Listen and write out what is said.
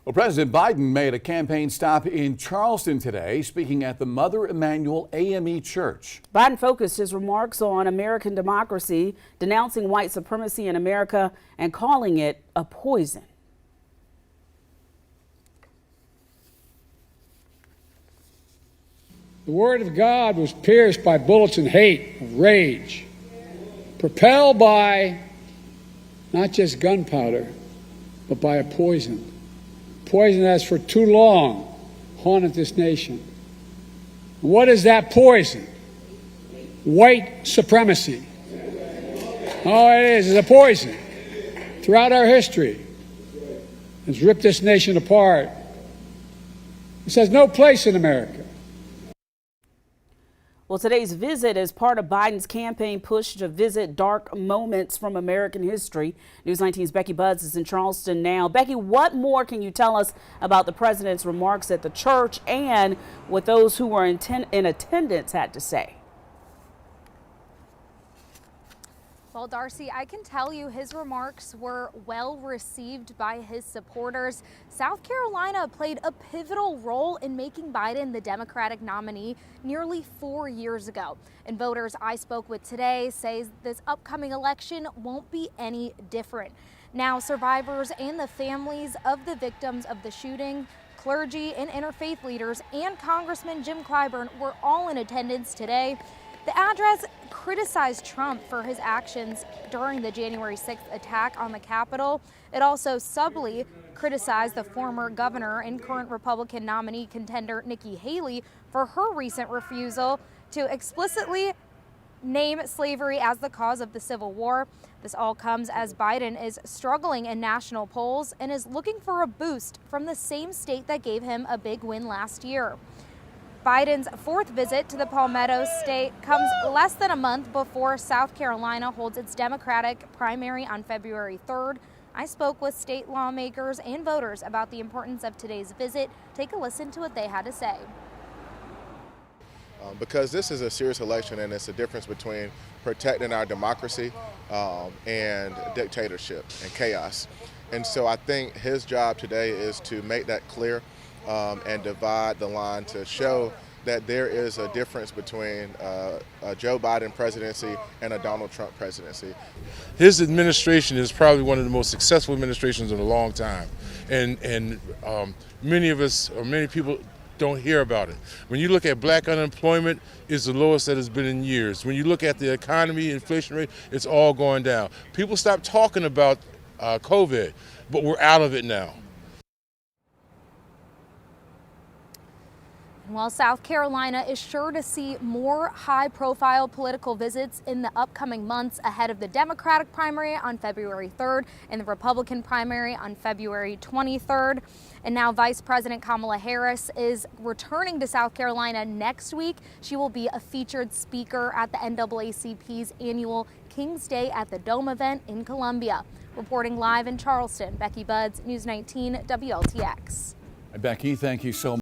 Well, President Biden made a campaign stop in Charleston today, speaking at the Mother Emanuel AME Church. Biden focused his remarks on American democracy, denouncing white supremacy in America and calling it a poison. The word of God was pierced by bullets and hate, of rage, propelled by not just gunpowder, but by a poison. Poison that has for too long haunted this nation. What is that poison? White supremacy. Oh, it is. It's a poison. Throughout our history, it's ripped this nation apart. It has no place in America. Well, today's visit is part of Biden's campaign push to visit dark moments from American history. News 19's Becky Buds is in Charleston now. Becky, what more can you tell us about the president's remarks at the church and what those who were in attendance had to say? Well, Darcy, I can tell you his remarks were well received by his supporters. South Carolina played a pivotal role in making Biden the Democratic nominee nearly 4 years ago. And voters I spoke with today say this upcoming election won't be any different. Now, survivors and the families of the victims of the shooting, clergy and interfaith leaders, and Congressman Jim Clyburn were all in attendance today. The address criticized Trump for his actions during the January 6th attack on the Capitol. It also subtly criticized the former governor and current Republican nominee contender Nikki Haley for her recent refusal to explicitly name slavery as the cause of the Civil War. This all comes as Biden is struggling in national polls and is looking for a boost from the same state that gave him a big win last year. Biden's fourth visit to the Palmetto State comes less than a month before South Carolina holds its Democratic primary on February 3rd. I spoke with state lawmakers and voters about the importance of today's visit. Take a listen to what they had to say. Because this is a serious election and it's a difference between protecting our democracy and dictatorship and chaos. And so I think his job today is to make that clear and divide the line to show that there is a difference between a Joe Biden presidency and a Donald Trump presidency. His administration is probably one of the most successful administrations in a long time, and many of us, or many people, don't hear about it. When you look at black unemployment, it's the lowest that it's been in years. When you look at the economy, inflation rate, it's all going down. People stop talking about COVID, but we're out of it now. While South Carolina is sure to see more high-profile political visits in the upcoming months ahead of the Democratic primary on February 3rd and the Republican primary on February 23rd. And now Vice President Kamala Harris is returning to South Carolina next week. She will be a featured speaker at the NAACP's annual King's Day at the Dome event in Columbia. Reporting live in Charleston, Becky Buds, News 19 WLTX. Becky, thank you so much.